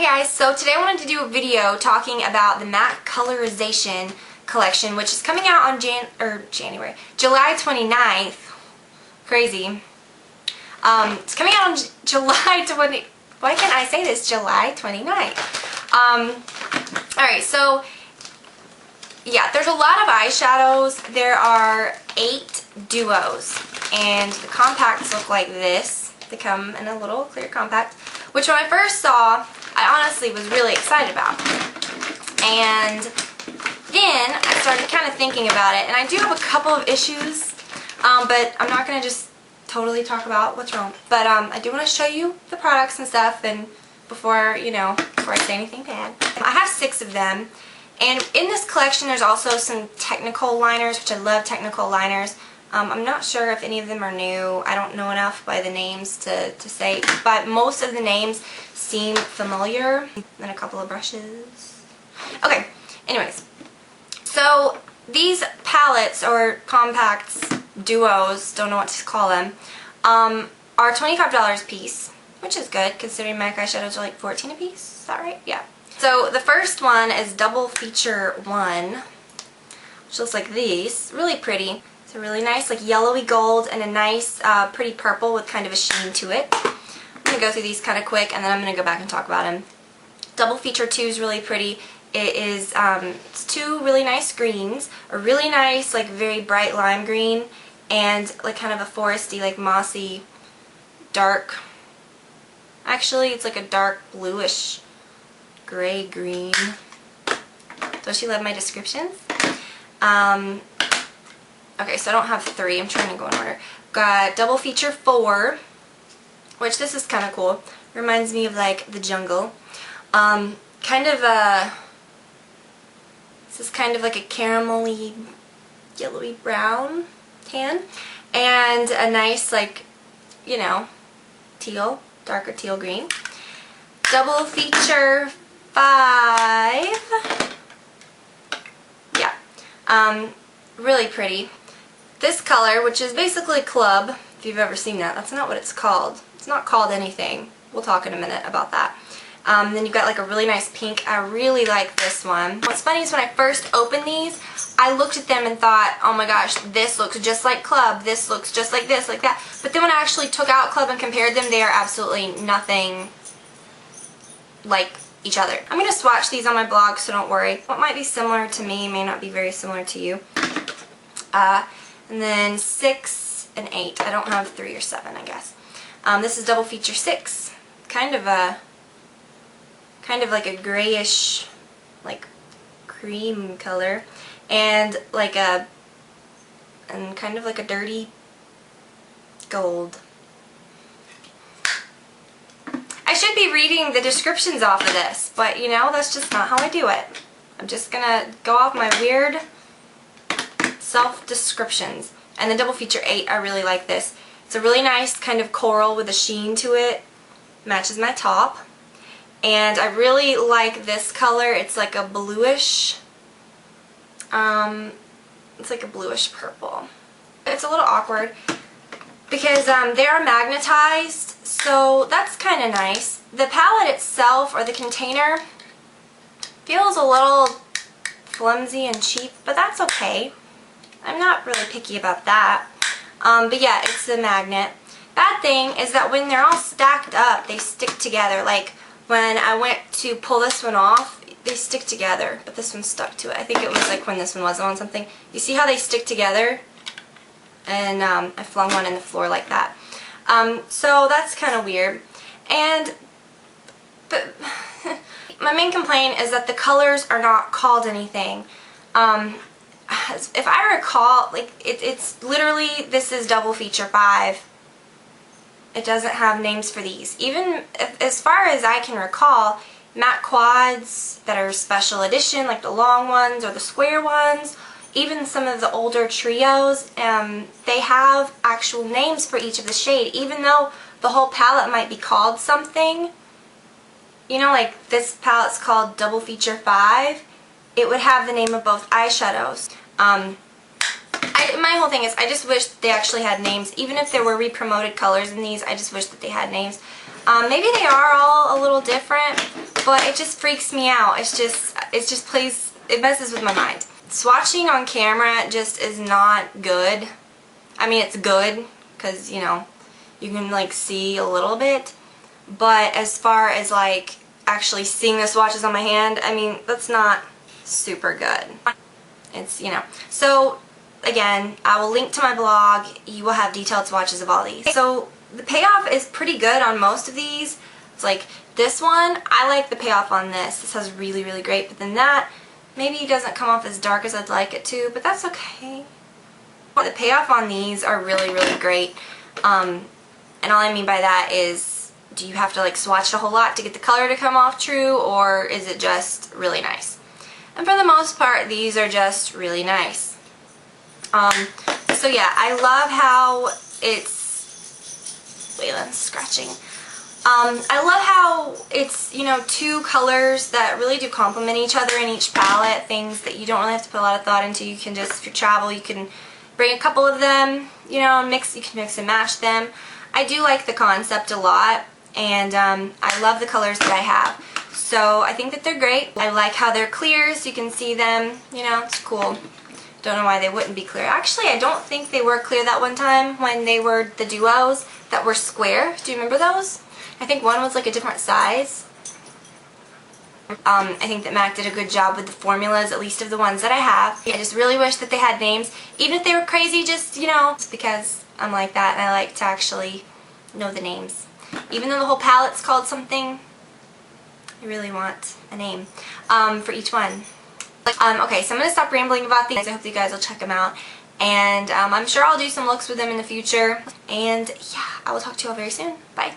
Hi guys, so today I wanted to do a video talking about the MAC Colourization collection, which is coming out on July 29th. Crazy. It's coming out on July 20. Why can't I say this? July 29th. Alright, so yeah, there's a lot of eyeshadows. There are 8 duos, and the compacts look like this. They come in a little clear compact, which when I first saw, I honestly was really excited about. And then I started kind of thinking about it, and I do have a couple of issues, but I'm not going to just totally talk about what's wrong. But I do want to show you the products and stuff, and before I say anything bad. I have 6 of them, and in this collection there's also some technical liners, which I love technical liners. I'm not sure if any of them are new. I don't know enough by the names to say, but most of the names seem familiar. Then a couple of brushes. Okay, anyways. So these palettes or compacts, duos, don't know what to call them, are $25 a piece, which is good considering MAC eyeshadows are like $14 a piece. Is that right? Yeah. So the first one is Double Feature 1, which looks like these. Really pretty. It's a really nice like yellowy gold and a nice pretty purple with kind of a sheen to it. I'm going to go through these kind of quick, and then I'm going to go back and talk about them. Double Feature 2 is really pretty. It is it's 2 really nice greens, a really nice like very bright lime green, and like kind of a foresty like mossy dark, actually it's like a dark bluish gray green. Don't you love my descriptions? Okay, so I don't have 3. I'm trying to go in order. Got Double Feature 4, which this is kind of cool. Reminds me of like the jungle. Kind of a, this is kind of like a caramelly, yellowy brown tan, and a nice like, teal, darker teal green. Double Feature 5. Yeah, really pretty. This color, which is basically Club, if you've ever seen that, that's not what it's called. It's not called anything. We'll talk in a minute about that. Then you've got like a really nice pink. I really like this one. What's funny is when I first opened these, I looked at them and thought, oh my gosh, this looks just like Club, this looks just like this, like that. But then when I actually took out Club and compared them, they are absolutely nothing like each other. I'm going to swatch these on my blog, so don't worry. What might be similar to me may not be very similar to you. And then 6 and 8. I don't have 3 or 7, I guess. This is Double Feature 6. Kind of like a grayish, like cream color, and like kind of like a dirty gold. I should be reading the descriptions off of this, but that's just not how I do it. I'm just gonna go off my weird self-descriptions. And the Double Feature 8, I really like this. It's a really nice kind of coral with a sheen to it. Matches my top. And I really like this color. It's like a bluish, it's like a bluish purple. It's a little awkward because they are magnetized, so that's kind of nice. The palette itself, or the container, feels a little flimsy and cheap, but that's okay. I'm not really picky about that. But yeah, it's a magnet. Bad thing is that when they're all stacked up, they stick together. Like when I went to pull this one off, they stick together, but this one stuck to it. I think it was like when this one wasn't on something. You see how they stick together? And I flung one in the floor like that. So that's kind of weird. But my main complaint is that the colors are not called anything. If I recall, like it's literally, this is Double Feature 5. It doesn't have names for these. Even as far as I can recall, matte quads that are special edition, like the long ones or the square ones, even some of the older trios, they have actual names for each of the shade, even though the whole palette might be called something. Like this palette's called Double Feature 5. It would have the name of both eyeshadows. My whole thing is, I just wish they actually had names. Even if there were re-promoted colors in these, I just wish that they had names. Maybe they are all a little different, but it just freaks me out. It messes with my mind. Swatching on camera just is not good. I mean, it's good because, you know, you can like see a little bit, but as far as like actually seeing the swatches on my hand, I mean, that's not super good. It's, you know, so again, I will link to my blog. You will have detailed swatches of all these. So the payoff is pretty good on most of these. It's like this one, I like the payoff on this. This has really, really great, but then that maybe doesn't come off as dark as I'd like it to, but that's okay. The payoff on these are really, really great. And all I mean by that is, do you have to like swatch it a whole lot to get the color to come off true, or is it just really nice? And for the most part, these are just really nice. So yeah, I love how it's, Leila's scratching. I love how it's, you know, two colors that really do complement each other in each palette, things that you don't really have to put a lot of thought into. You can just, if you travel, you can bring a couple of them, you know, you can mix and match them. I do like the concept a lot, and I love the colors that I have. So I think that they're great. I like how they're clear so you can see them, you know, it's cool. Don't know why they wouldn't be clear. Actually, I don't think they were clear that one time when they were the duos that were square. Do you remember those? I think one was like a different size. I think that MAC did a good job with the formulas, at least of the ones that I have. I just really wish that they had names. Even if they were crazy, just, you know, it's because I'm like that and I like to actually know the names. Even though the whole palette's called something, I really want a name for each one. Okay, so I'm going to stop rambling about these. I hope you guys will check them out. And I'm sure I'll do some looks with them in the future. And yeah, I will talk to you all very soon. Bye.